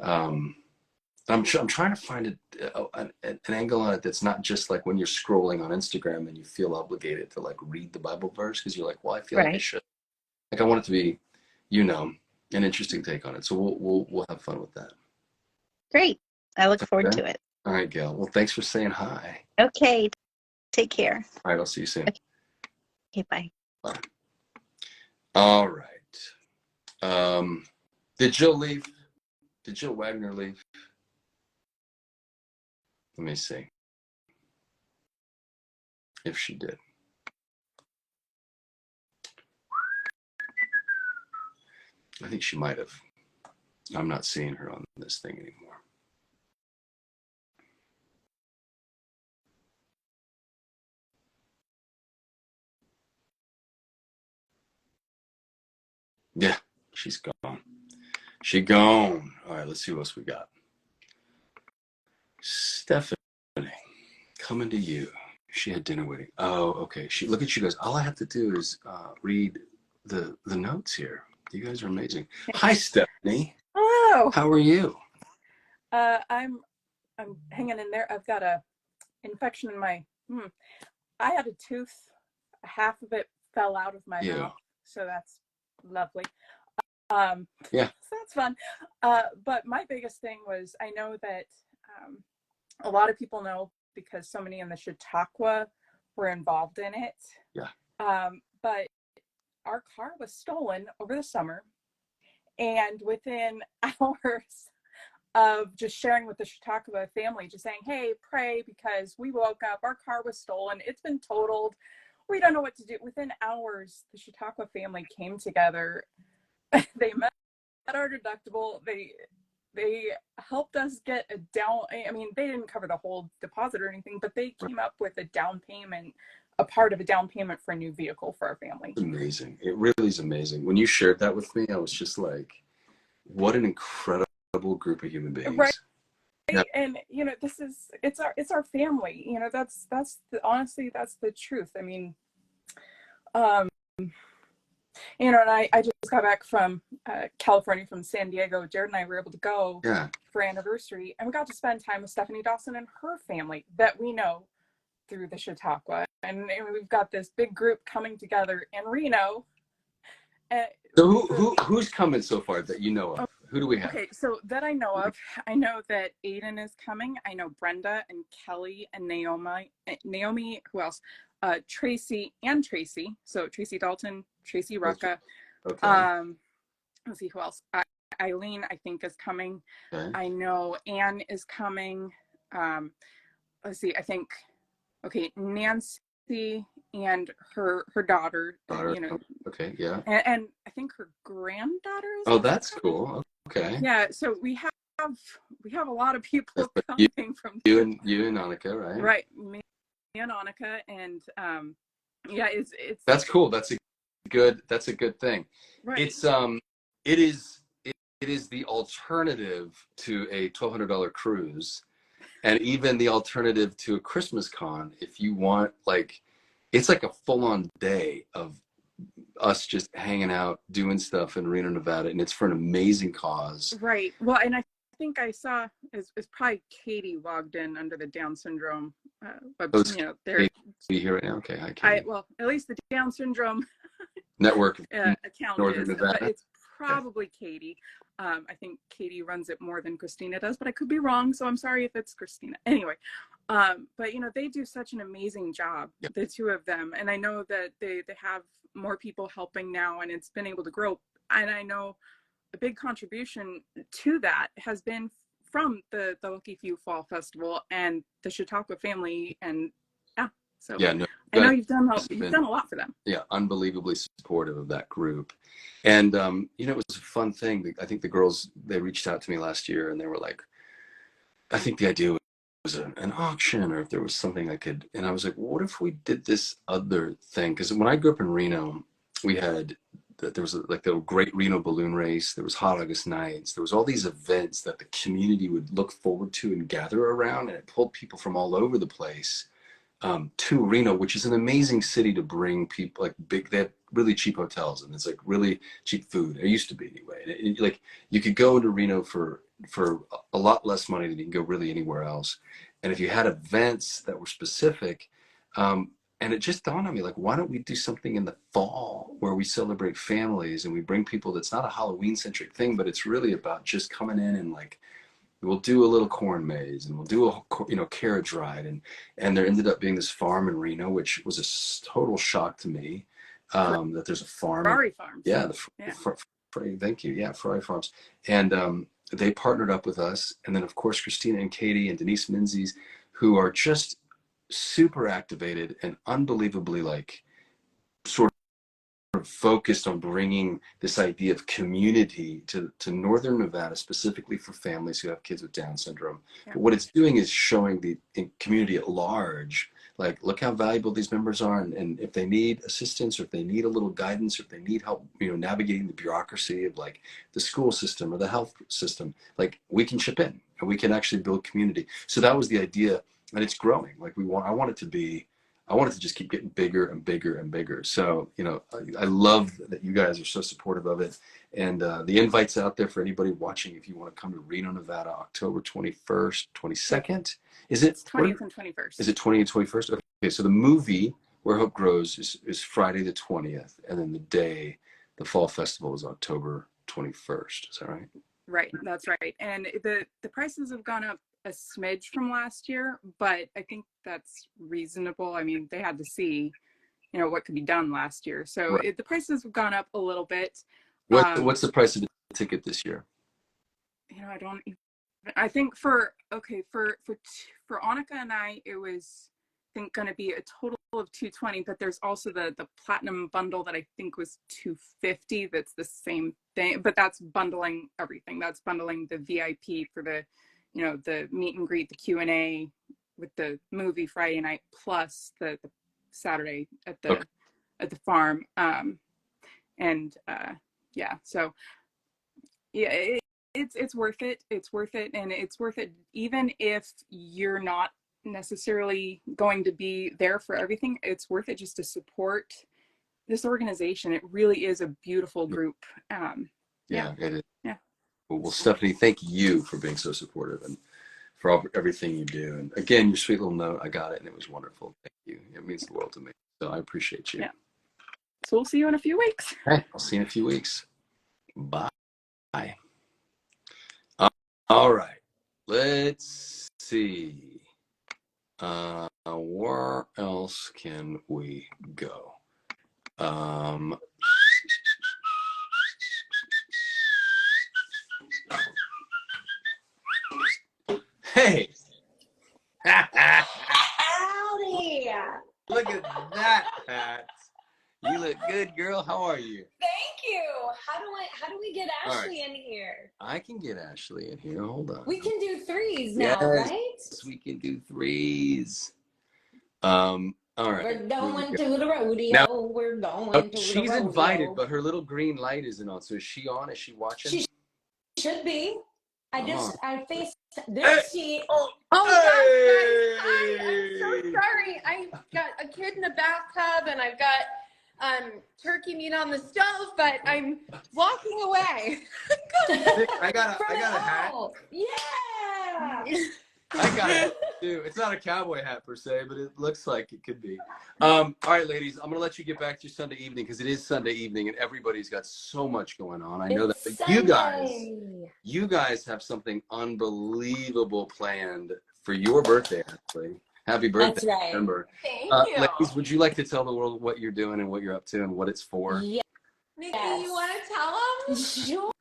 I'm trying to find an angle on it that's not just like when you're scrolling on Instagram and you feel obligated to like read the Bible verse because you're like, well, I feel like I Right. should. Like I want it to be, you know, an interesting take on it. So we'll have fun with that. Great. I look forward Okay. to it. All right, Gail. Well, thanks for saying hi. Okay. Take care. All right, I'll see you soon. Okay, bye. Bye. All right. Did Jill leave? Did Jill Wagner leave? Let me see if she did. I think she might have. I'm not seeing her on this thing anymore. Yeah, she's gone. She gone. All right, let's see what else we got. Stephanie, coming to you. She had dinner waiting. Oh, okay. Look at you guys. All I have to do is read the notes here. You guys are amazing. Hi, Stephanie. Oh, How are you? I'm hanging in there. I've got a infection in my. I had a tooth. Half of it fell out of my mouth, so that's lovely. Yeah. So that's fun. But my biggest thing was I know that a lot of people know because so many in the Chautauqua were involved in it. Yeah. But our car was stolen over the summer, and within hours of just sharing with the Chautauqua family, just saying, hey, pray because we woke up, our car was stolen, it's been totaled, we don't know what to do. Within hours, the Chautauqua family came together. They met our deductible. They helped us get a down. I mean, they didn't cover the whole deposit or anything, but they came up with a down payment, a part of a down payment for a new vehicle for our family. It's amazing. It really is amazing. When you shared that with me, I was just like, what an incredible group of human beings. Right. Yeah. And you know, it's our family. You know, honestly, that's the truth. I mean, you know, and I just got back from California, from San Diego. Jared and I were able to go for anniversary, and we got to spend time with Stephanie Dawson and her family that we know through the Chautauqua. And we've got this big group coming together in Reno. So who's coming so far that you know of? Who do we have? Okay, so that I know of, I know that Aiden is coming. I know Brenda and Kelly and Naomi, who else? Tracy and Tracy. So Tracy Dalton, Tracy Rucka. Okay. Let's see who else. Eileen, I think, is coming. Okay. I know Anne is coming. Let's see. I think. Okay, Nancy and her daughter. You know. Okay. Yeah. And I think her granddaughter is. Oh, that's cool. Okay. Yeah. So we have a lot of people coming from you and Annika, right? Right. Me and Annika, and yeah, it's that's cool. That's a good thing. Right. It is the alternative to a $1,200 cruise, and even the alternative to a Christmas con. If you want, like, it's like a full-on day of us just hanging out, doing stuff in Reno, Nevada, and it's for an amazing cause. Right. Well, and I think I saw it's probably Katie logged in under the Down syndrome. You know, they're here right now. Okay, hi, Katie. Well, at least the Down syndrome network account Northern is, Nevada. but it's probably Katie. I think Katie runs it more than Christina does, but I could be wrong, so I'm sorry if it's Christina. Anyway, but you know, they do such an amazing job, the two of them, and I know that they have more people helping now, and it's been able to grow. And I know a big contribution to that has been from the Lucky Few Fall Festival and the Chautauqua family, and so no, I know you've done a lot for them. Yeah, unbelievably supportive of that group. And you know, it was a fun thing. I think the girls, they reached out to me last year and they were like, I think the idea was an auction, or if there was something I could, and I was like, what if we did this other thing? Because when I grew up in Reno, we had, there was like the great Reno balloon race, there was Hot August Nights, there was all these events that the community would look forward to and gather around, and it pulled people from all over the place. to Reno, which is an amazing city to bring people, like big, they have really cheap hotels and it's like really cheap food. It used to be anyway. Like you could go into Reno for a lot less money than you can go really anywhere else. And if you had events that were specific, and it just dawned on me, like, why don't we do something in the fall where we celebrate families and we bring people that's not a Halloween centric thing, but it's really about just coming in and like, we'll do a little corn maze and we'll do a carriage ride. And there ended up being this farm in Reno, which was a total shock to me, that there's a farm. Ferrari Farms. Yeah. Thank you. Yeah. Ferrari Farms. And they partnered up with us. And then of course, Christina and Katie and Denise Menzies, who are just super activated and unbelievably like sort of focused on bringing this idea of community to Northern Nevada, specifically for families who have kids with Down syndrome. Yeah. But what it's doing is showing the community at large, like, look how valuable these members are. And if they need assistance or if they need a little guidance or if they need help, navigating the bureaucracy of like the school system or the health system, like we can chip in and we can actually build community. So that was the idea. And it's growing. Like I want it to just keep getting bigger and bigger and bigger. So, I love that you guys are so supportive of it. And the invite's out there for anybody watching. If you want to come to Reno, Nevada, October 21st, 22nd. Is it? It's 20th and 21st. Is it 20th and 21st? Okay, so the movie Where Hope Grows is Friday the 20th. And then the fall festival is October 21st. Is that right? Right, that's right. And the prices have gone up a smidge from last year, but I think that's reasonable. I mean, they had to see, what could be done last year. So right. The prices have gone up a little bit. What's the price of the ticket this year? I think for Annika and I, it was, I think, going to be a total of $220, but there's also the platinum bundle that I think was $250. That's the same thing, but that's bundling everything. That's bundling the VIP for the meet and greet, the Q&A with the movie Friday night, plus the Saturday at the farm. It's worth it. It's worth it. And it's worth it even if you're not necessarily going to be there for everything. It's worth it just to support this organization. It really is a beautiful group. It is. Yeah. Well, Stephanie, thank you for being so supportive and for everything you do. And again, your sweet little note, I got it and it was wonderful. Thank you. It means the world to me. So I appreciate you. Yeah. So we'll see you in a few weeks. Hey, I'll see you in a few weeks. Bye. All right. Let's see. Where else can we go? Hey! Howdy! Look at that, Pat. You look good, girl. How are you? Thank you. How do we get Ashley in here? I can get Ashley in here. Hold on. We can do threes now, right? Yes, we can do threes. All right. We're going to the rodeo. Now, we're going to the rodeo. She's invited, but her little green light isn't on. So is she on? Is she watching? She should be. I faced this sheet. Oh Hey! guys, I'm so sorry. I got a kid in the bathtub and I've got turkey meat on the stove, but I'm walking away. I got a hat. Yeah. I got it too. It's not a cowboy hat per se, but it looks like it could be. All right, ladies, I'm gonna let you get back to your Sunday evening because it is Sunday evening and everybody's got so much going on. I know that, but you guys have something unbelievable planned for your birthday, actually. Happy birthday! That's right. Remember. Thank you. Ladies, would you like to tell the world what you're doing and what you're up to and what it's for? Yeah. Nikki, you want to tell them? Sure.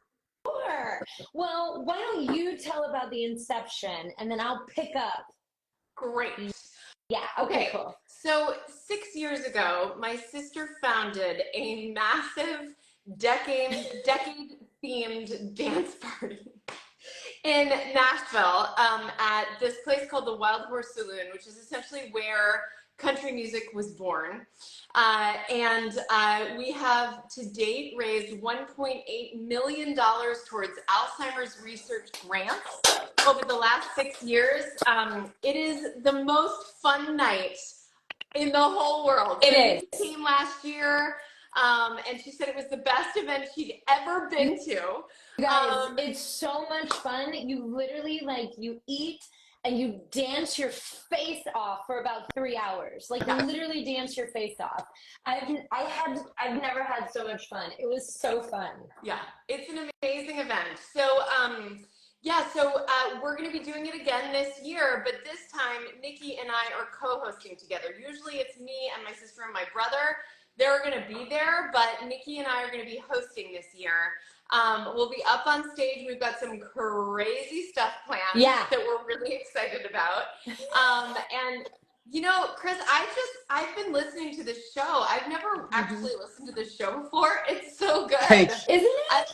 Well, why don't you tell about the inception and then I'll pick up. Great. Yeah. Okay, cool. So 6 years ago, my sister founded a massive decade-themed dance party in Nashville at this place called the Wild Horse Saloon, which is essentially where country music was born. We have to date raised $1.8 million towards Alzheimer's research grants over the last 6 years. It is the most fun night in the whole world. It So is. Nikki came last year, and she said it was the best event she'd ever been to. Guys, it's so much fun. You literally you eat and you dance your face off for about 3 hours. Like literally dance your face off. I've never had so much fun. It was so fun. Yeah, it's an amazing event. So we're going to be doing it again this year, but this time Nikki and I are co-hosting together. Usually it's me and my sister and my brother. They're going to be there, but Nikki and I are going to be hosting this year. We'll be up on stage. We've got some crazy stuff planned that we're really excited about. And you know, Chris, I've been listening to this show. I've never actually listened to this show before. It's so good. Thanks. Isn't it?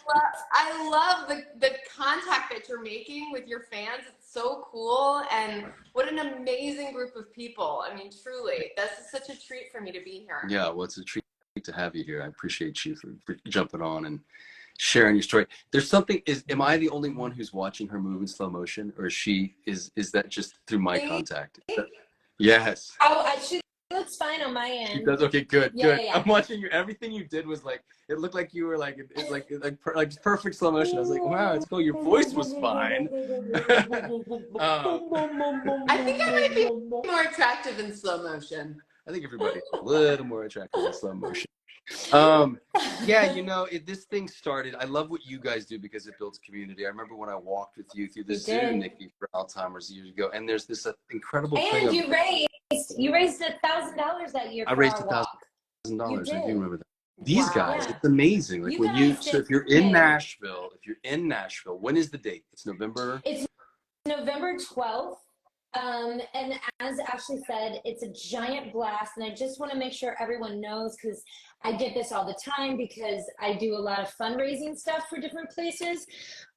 I love the contact that you're making with your fans. It's so cool, and what an amazing group of people. I mean, truly, this is such a treat for me to be here. Yeah, well, it's a treat to have you here. I appreciate you for jumping on and sharing your story. There's something, am I the only one who's watching her move in slow motion, or is that just through my contact? Yes. Oh, she looks fine on my end. She does. Okay, good. Yeah. I'm watching you. Everything you did was it looked like you were like perfect slow motion. I was like, wow, it's cool. Your voice was fine. I think I might be more attractive in slow motion. I think everybody's a little more attractive in slow motion. Yeah, you know, this thing started. I love what you guys do because it builds community. I remember when I walked with you through the Zoom, Nikki, for Alzheimer's years ago, and there's this incredible thing. And you raised $1,000 that year. I raised $1,000. I do remember that. These guys, it's amazing. Like if you're in Nashville, when is the date? It's November 12th. And as Ashley said, it's a giant blast. And I just want to make sure everyone knows, because I get this all the time because I do a lot of fundraising stuff for different places.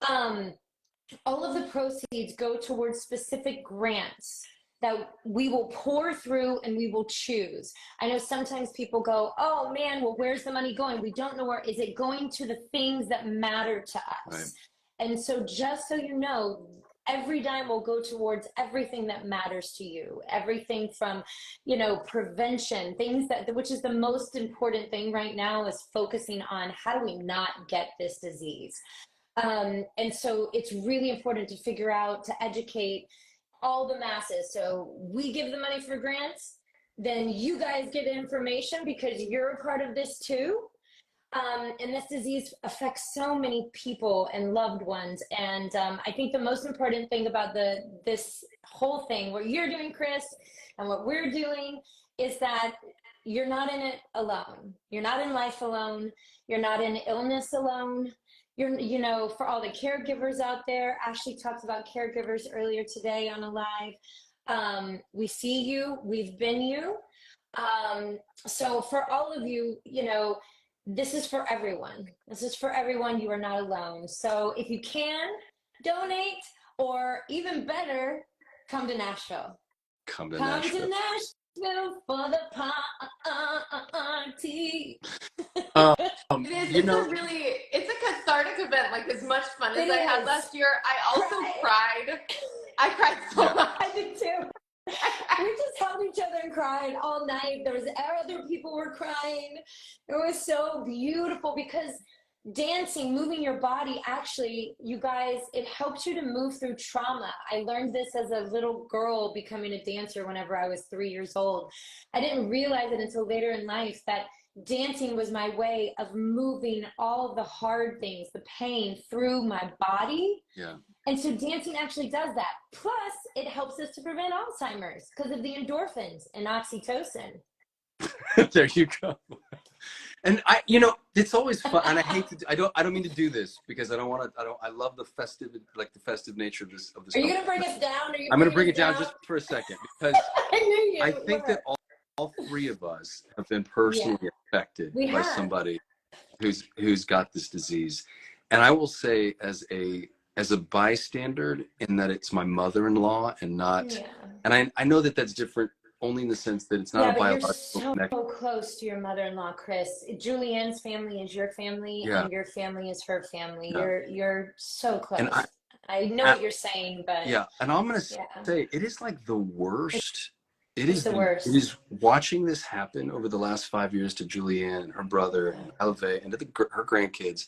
All of the proceeds go towards specific grants that we will pour through and we will choose. I know sometimes people go, oh man, well, where's the money going? We don't know where. Is it going to the things that matter to us? Right. And so just so you know, every dime will go towards everything that matters to you. Everything from, prevention, which is the most important thing right now, is focusing on how do we not get this disease. And so it's really important to figure out, to educate all the masses. So we give the money for grants, then you guys get information because you're a part of this too. And this disease affects so many people and loved ones. And I think the most important thing about this whole thing, what you're doing, Chris, and what we're doing, is that you're not in it alone. You're not in life alone. You're not in illness alone. You're, for all the caregivers out there, Ashley talked about caregivers earlier today on a live. We see you, we've been you. So for all of you, this is for everyone. This is for everyone. You are not alone. So if you can, donate, or even better, come to Nashville. Come to Nashville for the party. It's a cathartic event. Like, as much fun as I had last year, I also cried. I cried so much. I did too. We just held each other and cried all night. There was other people were crying. It was so beautiful because dancing, moving your body, actually, you guys, it helps you to move through trauma. I learned this as a little girl becoming a dancer whenever I was 3 years old. I didn't realize it until later in life that dancing was my way of moving all of the hard things, the pain, through my body. Yeah. And so dancing actually does that. Plus, it helps us to prevent Alzheimer's because of the endorphins and oxytocin. There you go. And it's always fun. And I hate to. I don't mean to do this because I don't want to. I love the festive nature of this. Are you gonna bring us down? I'm gonna bring it down just for a second because I think that all three of us have been personally affected by somebody who's got this disease. And I will say, as a bystander, in that it's my mother-in-law and not, and I know that that's different only in the sense that it's not a biological connection. You're so close to your mother-in-law, Chris. Julianne's family is your family, and your family is her family. You're so close. And I know what you're saying, but and I'm gonna say it is like the worst It It's is, the it worst. is watching this happen over the last 5 years to Julianne and her brother Yeah. and Alve and to her grandkids.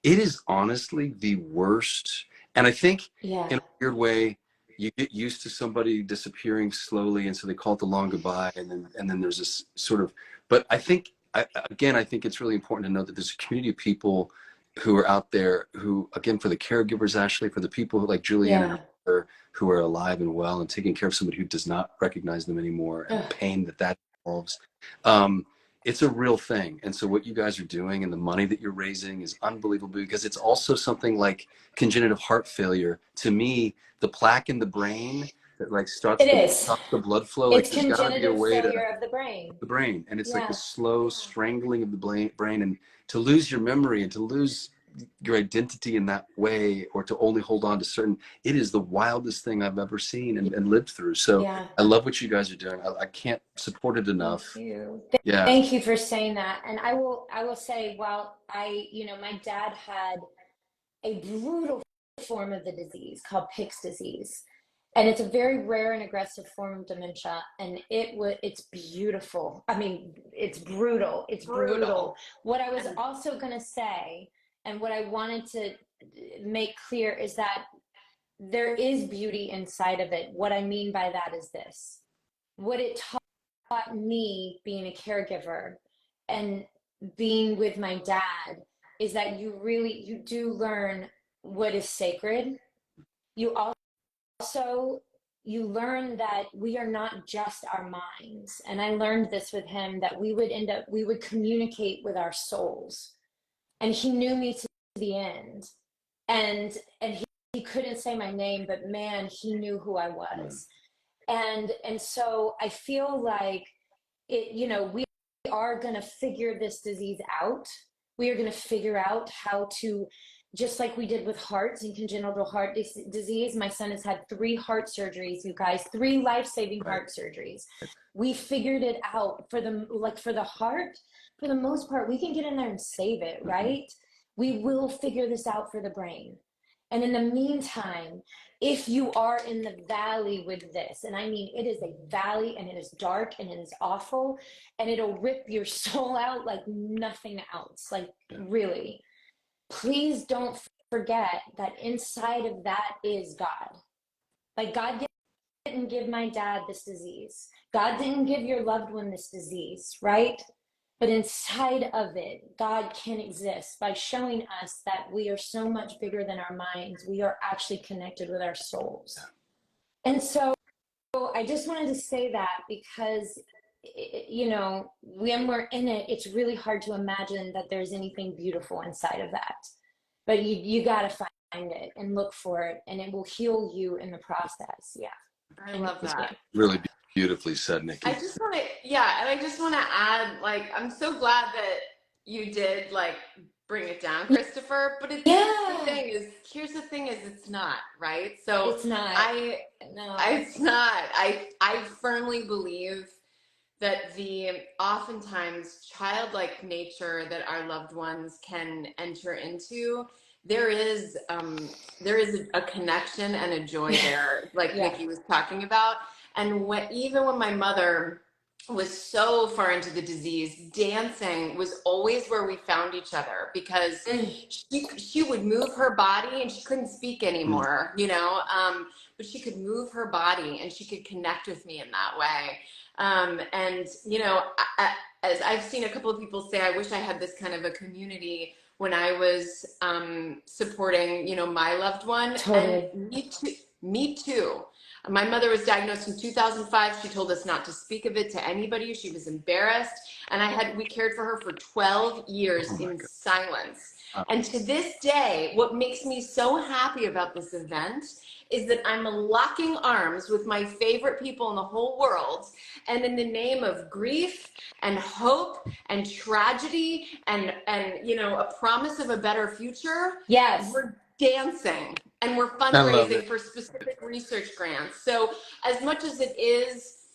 It is honestly the worst. And I think Yeah. in a weird way, you get used to somebody disappearing slowly, and so they call it the long goodbye, and then there's this sort of. But I think again, I think it's really important to know that there's a community of people who are out there who, again, for the caregivers, Ashley, for the people who, like Julianne and Yeah. her brother, who are alive and well and taking care of somebody who does not recognize them anymore, and the Ugh. pain that involves. Um, it's a real thing. And so what you guys are doing and the money that you're raising is unbelievable, because it's also something like congenital heart failure. To me, the plaque in the brain that like It is. stops the blood flow, like It's there's got to be a congenital way to failure of the brain. the brain. And it's like the Yeah. slow strangling of the brain, and to lose your memory and to lose your identity in that way, or to only hold on to certain, it is the wildest thing I've ever seen and lived through. So Yeah. I love what you guys are doing. I can't support it enough. Thank you. Yeah. Thank you for saying that. And I will say, while my dad had a brutal form of the disease called Pick's disease. And it's a very rare and aggressive form of dementia. And it's beautiful. I mean, it's brutal. It's brutal. What I was also going to say, and what I wanted to make clear, is that there is beauty inside of it. What I mean by that is this: what it taught me being a caregiver and being with my dad is that you do learn what is sacred. You also you learn that we are not just our minds. And I learned this with him, that we would communicate with our souls. And he knew me to the end. And he couldn't say my name, but man, he knew who I was. And so I feel like we are going to figure this disease out. We are going to figure out how to, just like we did with hearts and congenital heart disease. My son has had 3 heart surgeries, you guys, 3 life-saving heart surgeries. We figured it out. For the heart, for the most part, we can get in there and save it, right? We will figure this out for the brain. And in the meantime, if you are in the valley with this, and I mean, it is a valley, and it is dark, and it is awful, and it'll rip your soul out like nothing else, like really, please don't forget that inside of that is God. Like, God didn't give my dad this disease. God didn't give your loved one this disease, right? But inside of it, God can exist by showing us that we are so much bigger than our minds. We are actually connected with our souls. And so I just wanted to say that, because, when we're in it, it's really hard to imagine that there's anything beautiful inside of that. But you got to find it and look for it, and it will heal you in the process. Yeah. I love that. Really beautifully said, Nikki. I just want to add, like, I'm so glad that you did, like, bring it down, Kristoffer. But here's the thing is it's not, right? So it's not. It's not. I firmly believe that the oftentimes childlike nature that our loved ones can enter into, there is a connection and a joy there, like Nikki was talking about. And even when my mother was so far into the disease, dancing was always where we found each other, because she would move her body, and she couldn't speak anymore, but she could move her body, and she could connect with me in that way. As I've seen a couple of people say, I wish I had this kind of a community when I was supporting, my loved one. Totally. And me too. My mother was diagnosed in 2005. She told us not to speak of it to anybody. She was embarrassed. And we cared for her for 12 years in silence. And to this day, what makes me so happy about this event is that I'm locking arms with my favorite people in the whole world. And in the name of grief and hope and tragedy and a promise of a better future, we're dancing. And we're fundraising for specific research grants. So as much as it is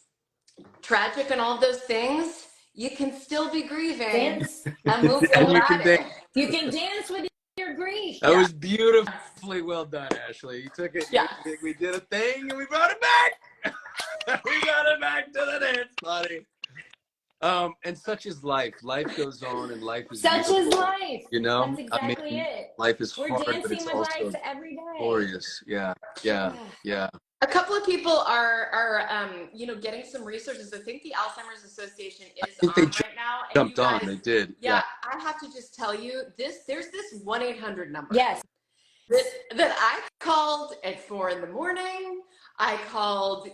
tragic and all of those things, you can still be grieving and move forward. You can dance with your grief. That was beautifully well done, Ashley. You took it. Yeah. We did a thing, and we brought it back. We brought it back to the funny. And such is life. Life goes on, and life is Such beautiful. is life. You know, That's exactly it. life is We're hard, but dancing it's with also life every day. glorious. Yeah, yeah, yeah. A couple of people are getting some resources. I think the Alzheimer's Association is I think they on right now, and you jumped on. guys, They did. yeah, I have to just tell you this. There's this 1-800 number. Yes. That I called at 4 in the morning. I called,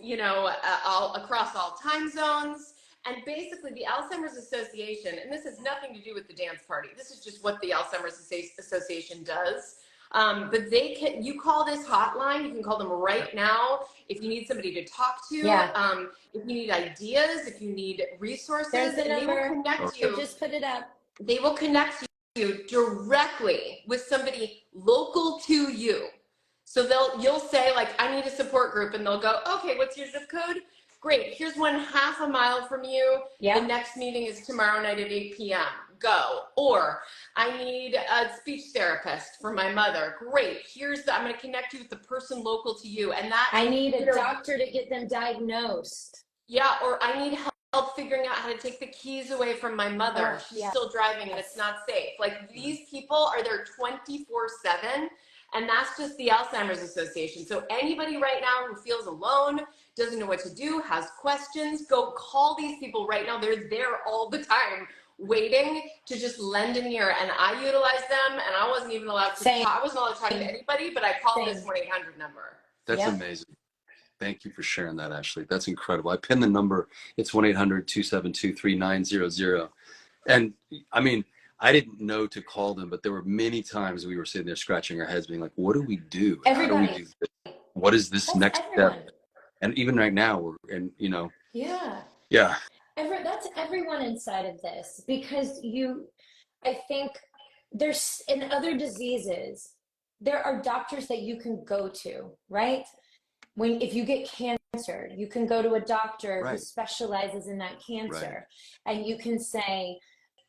all across all time zones. And basically the Alzheimer's Association, and this has nothing to do with the dance party. This is just what the Alzheimer's Association does. But you call this hotline, you can call them right now if you need somebody to talk to, if you need ideas, if you need resources. There's the number. They will connect you. Just put it up. They will connect you directly with somebody local to you. So you'll say, like, I need a support group, and they'll go, okay, what's your zip code? Great, here's one half a mile from you. The next meeting is tomorrow night at 8 p.m. Go. Or I need a speech therapist for my mother. Great, I'm going to connect you with the person local to you. And that I need a doctor to get them diagnosed. Yeah, or I need help figuring out how to take the keys away from my mother. She's still driving and it's not safe. Like, these people are there 24/7, and that's just the Alzheimer's Association. So anybody right now who feels alone, doesn't know what to do, has questions, go call these people right now. They're there all the time, waiting to just lend an ear. And I utilize them, and I wasn't even allowed to talk. I wasn't allowed to talk to anybody, but I called this 1-800 number. That's amazing. Thank you for sharing that, Ashley. That's incredible. I pinned the number. It's 1-800-272-3900. And I mean, I didn't know to call them, but there were many times we were sitting there scratching our heads being like, what do we do? Everybody. How do we do this? What is this next step? And even right now, That's everyone inside of this, because I think there's, in other diseases, there are doctors that you can go to, right? If you get cancer, you can go to a doctor who specializes in that cancer, and you can say,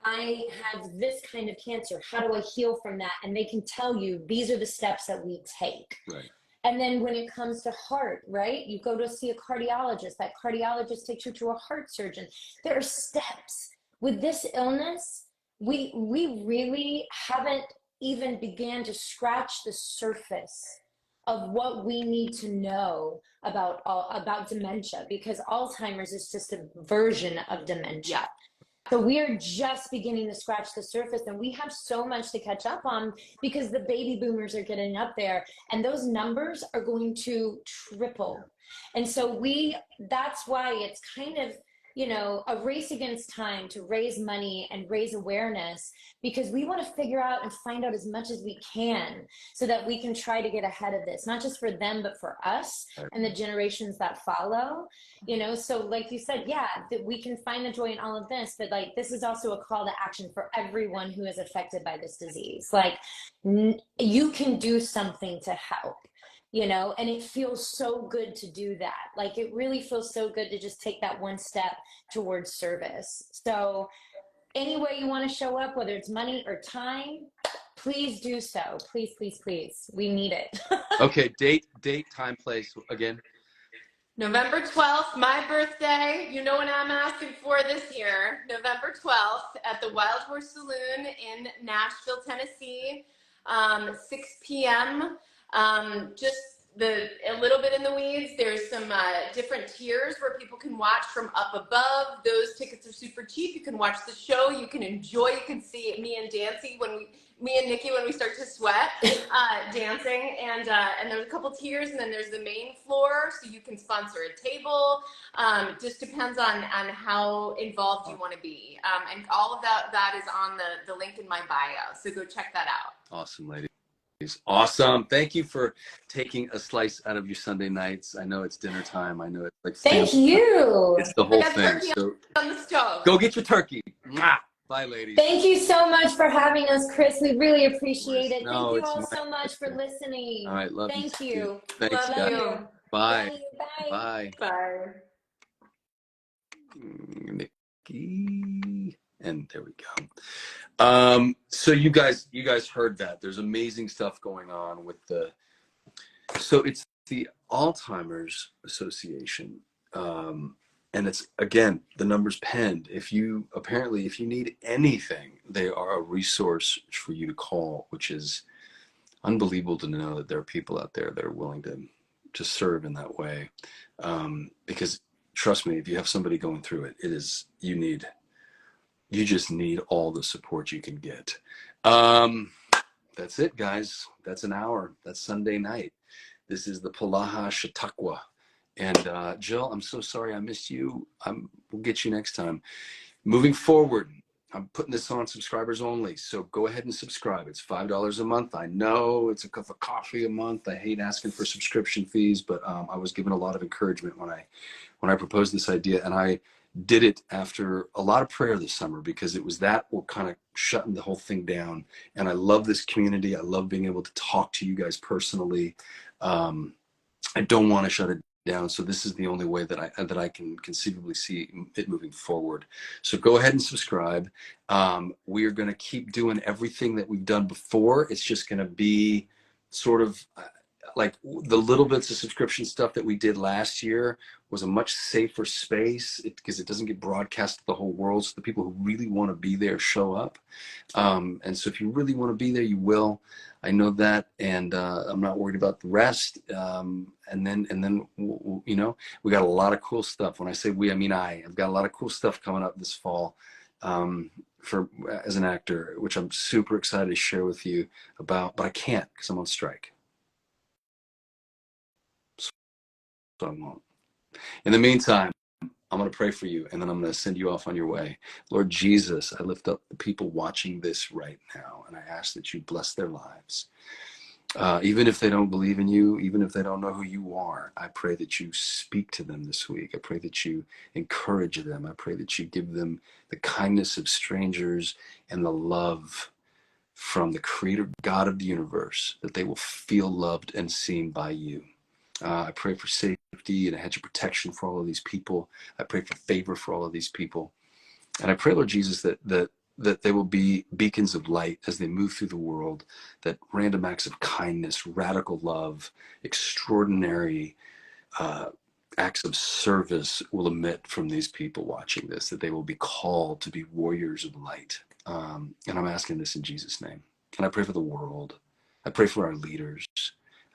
I have this kind of cancer. How do I heal from that? And they can tell you, these are the steps that we take. Right. And then when it comes to heart, right? You go to see a cardiologist. That cardiologist takes you to a heart surgeon. There are steps. With this illness, we really haven't even began to scratch the surface of what we need to know about dementia, because Alzheimer's is just a version of dementia. So we are just beginning to scratch the surface, and we have so much to catch up on, because the baby boomers are getting up there, and those numbers are going to triple. And so that's why it's kind of, a race against time to raise money and raise awareness, because we want to figure out and find out as much as we can so that we can try to get ahead of this, not just for them, but for us and the generations that follow, so like you said, that we can find the joy in all of this, but like, this is also a call to action for everyone who is affected by this disease. Like, you can do something to help. And it feels so good to do that. Like, it really feels so good to just take that one step towards service. So any way you want to show up, whether it's money or time, please do so. Please, please, please. We need it. Okay. Date, time, place again. November 12th, my birthday. You know what I'm asking for this year. November 12th at the Wild Horse Saloon in Nashville, Tennessee, 6 p.m. Just a little bit in the weeds. There's some different tiers where people can watch from up above. Those tickets are super cheap. You can watch the show. You can enjoy. You can see me and Nikki when we start to sweat dancing. And there's a couple tiers, and then there's the main floor, so you can sponsor a table. Just depends on how involved you want to be. And all of that is on the link in my bio. So go check that out. Awesome, lady. Awesome. Thank you for taking a slice out of your Sunday nights. I know it's dinner time. I know it's like thank you. It's the whole thing. Turkey So on the stove. go get your turkey. Mwah. Bye, ladies. Thank you so much for having us, Chris. We really appreciate it. No, Thank you all so much for listening. All right, love Thank you. you. Thanks, Love guys. you. Bye. Love you. Bye. Bye. Bye. Nikki. And there we go. So you guys heard that. There's amazing stuff going on with so it's the Alzheimer's Association. And it's, again, the number's penned. If you need anything, they are a resource for you to call, which is unbelievable to know that there are people out there that are willing to serve in that way. Because trust me, if you have somebody going through it, you just need all the support you can get. That's it, guys. That's an hour. That's Sunday night. This is the Polaha Chautauqua. And Jill, I'm so sorry I missed you. We'll get you next time. Moving forward, I'm putting this on subscribers only. So go ahead and subscribe. It's $5 a month. I know it's a cup of coffee a month. I hate asking for subscription fees, but I was given a lot of encouragement when I proposed this idea, and I did it after a lot of prayer this summer, because it was that what kind of shutting the whole thing down. And I love this community. I love being able to talk to you guys personally. I don't want to shut it down. So this is the only way that I can conceivably see it moving forward. So go ahead and subscribe. We are going to keep doing everything that we've done before. It's just going to be sort of like the little bits of subscription stuff that we did last year was a much safer space because it doesn't get broadcast to the whole world. So the people who really want to be there show up. And so if you really want to be there, you will. I know that, and I'm not worried about the rest. And then you know, we got a lot of cool stuff. When I say we, I mean I've got a lot of cool stuff coming up this fall as an actor, which I'm super excited to share with you about, but I can't because I'm on strike. So I won't. In the meantime, I'm going to pray for you, and then I'm going to send you off on your way. Lord Jesus, I lift up the people watching this right now, and I ask that you bless their lives. Even if they don't believe in you, even if they don't know who you are, I pray that you speak to them this week. I pray that you encourage them. I pray that you give them the kindness of strangers and the love from the Creator God of the universe, that they will feel loved and seen by you. I pray for safety and a hedge of protection for all of these people. I pray for favor for all of these people. And I pray, Lord Jesus, that they will be beacons of light as they move through the world, that random acts of kindness, radical love, extraordinary acts of service will emit from these people watching this, that they will be called to be warriors of light. And I'm asking this in Jesus' name. And I pray for the world. I pray for our leaders.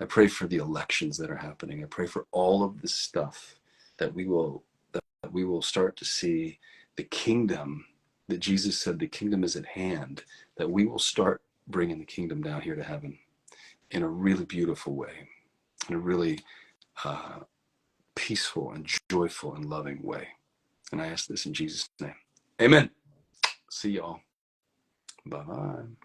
I pray for the elections that are happening. I pray for all of this stuff that we will start to see the kingdom that Jesus said the kingdom is at hand, that we will start bringing the kingdom down here to heaven in a really beautiful way, in a really peaceful and joyful and loving way. And I ask this in Jesus' name. Amen. See y'all. Bye-bye.